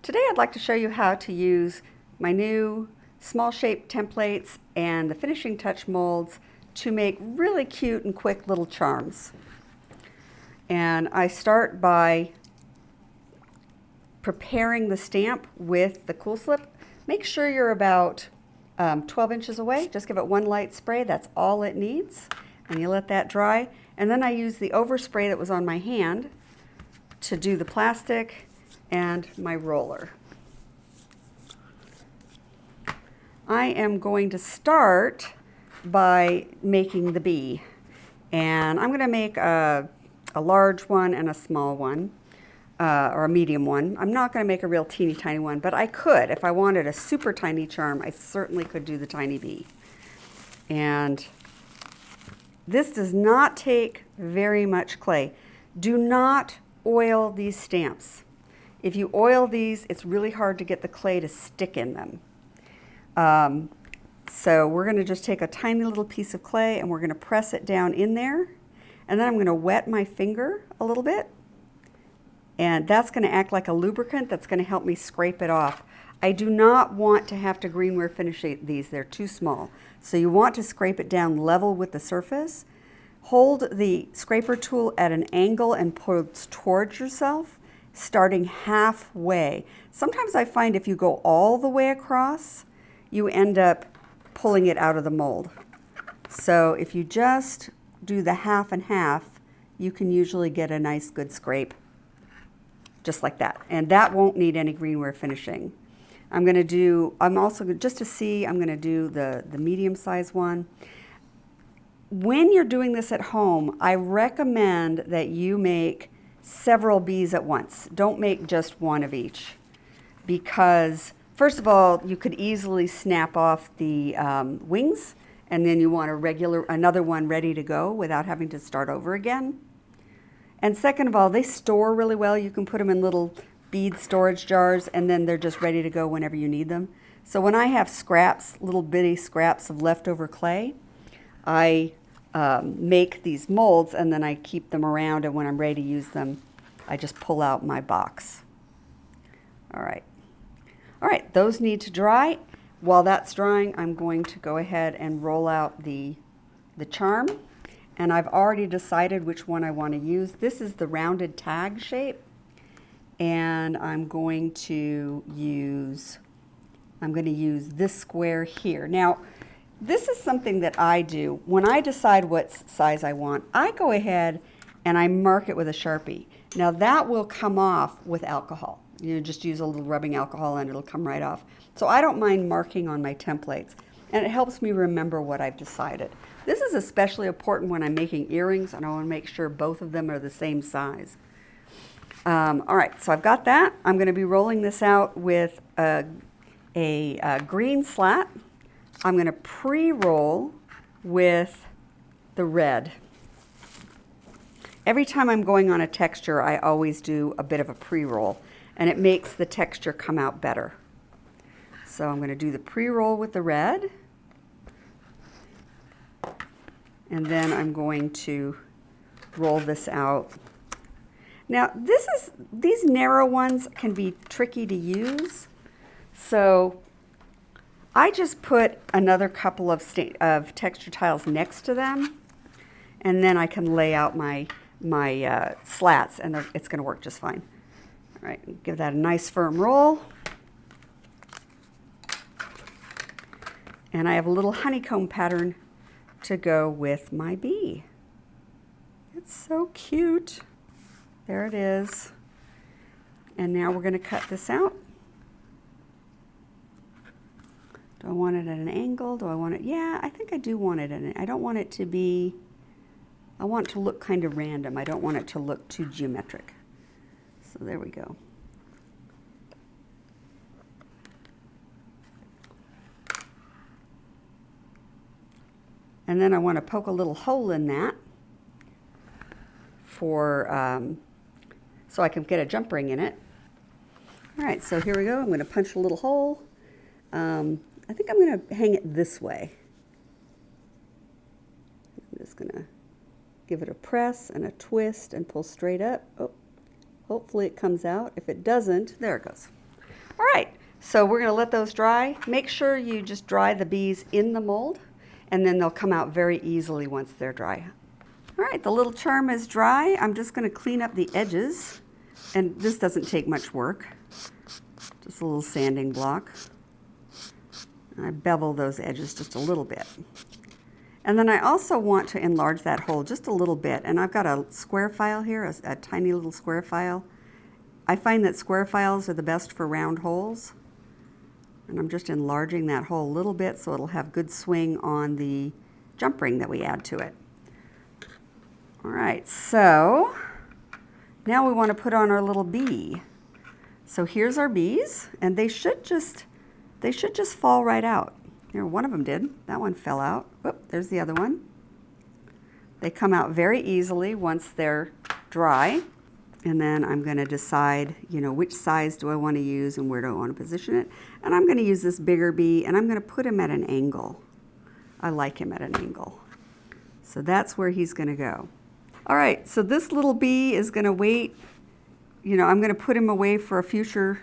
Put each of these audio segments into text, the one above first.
Today I'd like to show you how to use my new small shape templates and the finishing touch molds to make really cute and quick little charms. And I start by preparing the stamp with the cool slip. Make sure you're about 12 inches away. Just give it one light spray. That's all it needs. And you let that dry. And then I use the overspray that was on my hand to do the plastic and my roller. I am going to start by making the bee. And I'm going to make a large one and a small one. Or a medium one. I'm not going to make a real teeny tiny one, but I could. If I wanted a super tiny charm, I certainly could do the tiny bee. And this does not take very much clay. Do not oil these stamps. If you oil these, it's really hard to get the clay to stick in them. So we're going to just take a tiny little piece of clay and we're going to press it down in there. And then I'm going to wet my finger a little bit. And that's going to act like a lubricant that's going to help me scrape it off. I do not want to have to greenware finish these. They're too small. So you want to scrape it down level with the surface. Hold the scraper tool at an angle and pull it towards yourself, starting halfway. Sometimes I find if you go all the way across, you end up pulling it out of the mold. So if you just do the half and half, you can usually get a nice good scrape. Just like that. And that won't need any greenware finishing. I'm going to do the medium size one. When you're doing this at home, I recommend that you make several bees at once. Don't make just one of each. Because first of all, you could easily snap off the wings, and then you want another one ready to go without having to start over again. And second of all, they store really well. You can put them in little bead storage jars, and then they're just ready to go whenever you need them. So when I have scraps, little bitty scraps of leftover clay, I make these molds, and then I keep them around, and when I'm ready to use them, I just pull out my box. All right. All right, those need to dry. While that's drying, I'm going to go ahead and roll out the charm. And I've already decided which one I want to use. This is the rounded tag shape. And I'm going to use this square here. Now, this is something that I do. When I decide what size I want, I go ahead and I mark it with a Sharpie. Now that will come off with alcohol. You just use a little rubbing alcohol and it'll come right off. So I don't mind marking on my templates. And it helps me remember what I've decided. This is especially important when I'm making earrings, and I want to make sure both of them are the same size. All right, so I've got that. I'm going to be rolling this out with a green slat. I'm going to pre-roll with the red. Every time I'm going on a texture, I always do a bit of a pre-roll, and it makes the texture come out better. So I'm going to do the pre-roll with the red. And then I'm going to roll this out. Now, these narrow ones can be tricky to use. So I just put another couple of texture tiles next to them. And then I can lay out my slats, and it's going to work just fine. All right, give that a nice firm roll. And I have a little honeycomb pattern to go with my bee. It's so cute. There it is. And now we're going to cut this out. Do I want it at an angle? Do I want it? Yeah, I think I do want it I don't want it to be, I want it to look kind of random. I don't want it to look too geometric. So there we go. And then I want to poke a little hole in that so I can get a jump ring in it. All right, so here we go. I'm going to punch a little hole. I think I'm going to hang it this way. I'm just going to give it a press and a twist and pull straight up. Oh, hopefully it comes out. If it doesn't, there it goes. All right, so we're going to let those dry. Make sure you just dry the bees in the mold, and then they'll come out very easily once they're dry. All right, the little charm is dry. I'm just going to clean up the edges, and this doesn't take much work. Just a little sanding block. And I bevel those edges just a little bit. And then I also want to enlarge that hole just a little bit. And I've got a square file here, a tiny little square file. I find that square files are the best for round holes. And I'm just enlarging that hole a little bit so it'll have good swing on the jump ring that we add to it. All right, so now we want to put on our little bee. So here's our bees, and they should just fall right out. Here, one of them did. That one fell out. Whoop, there's the other one. They come out very easily once they're dry. And then I'm going to decide, which size do I want to use and where do I want to position it. And I'm going to use this bigger bee, and I'm going to put him at an angle. I like him at an angle. So that's where he's going to go. All right, so this little bee is going to wait. I'm going to put him away for a future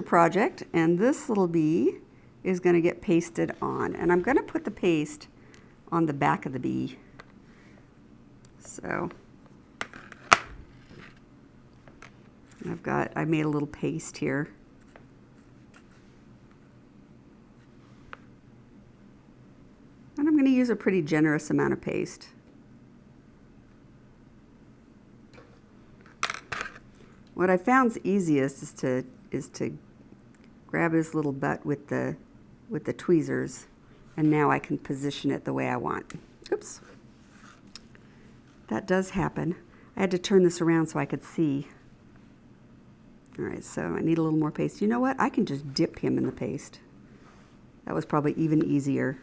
project, and this little bee is going to get pasted on. And I'm going to put the paste on the back of the bee. So I made a little paste here. And I'm going to use a pretty generous amount of paste. What I found's easiest is to grab his little butt with the tweezers, and now I can position it the way I want. Oops. That does happen. I had to turn this around so I could see. All right, so I need a little more paste. You know what? I can just dip him in the paste. That was probably even easier.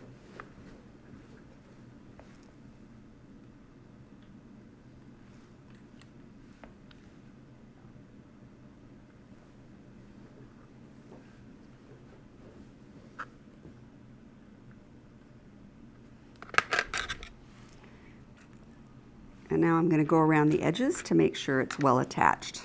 And now I'm going to go around the edges to make sure it's well attached.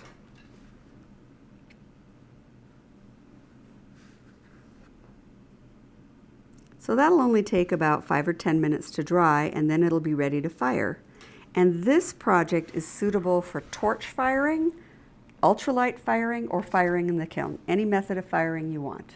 So that'll only take about 5 or 10 minutes to dry, and then it'll be ready to fire. And this project is suitable for torch firing, ultralight firing, or firing in the kiln. Any method of firing you want.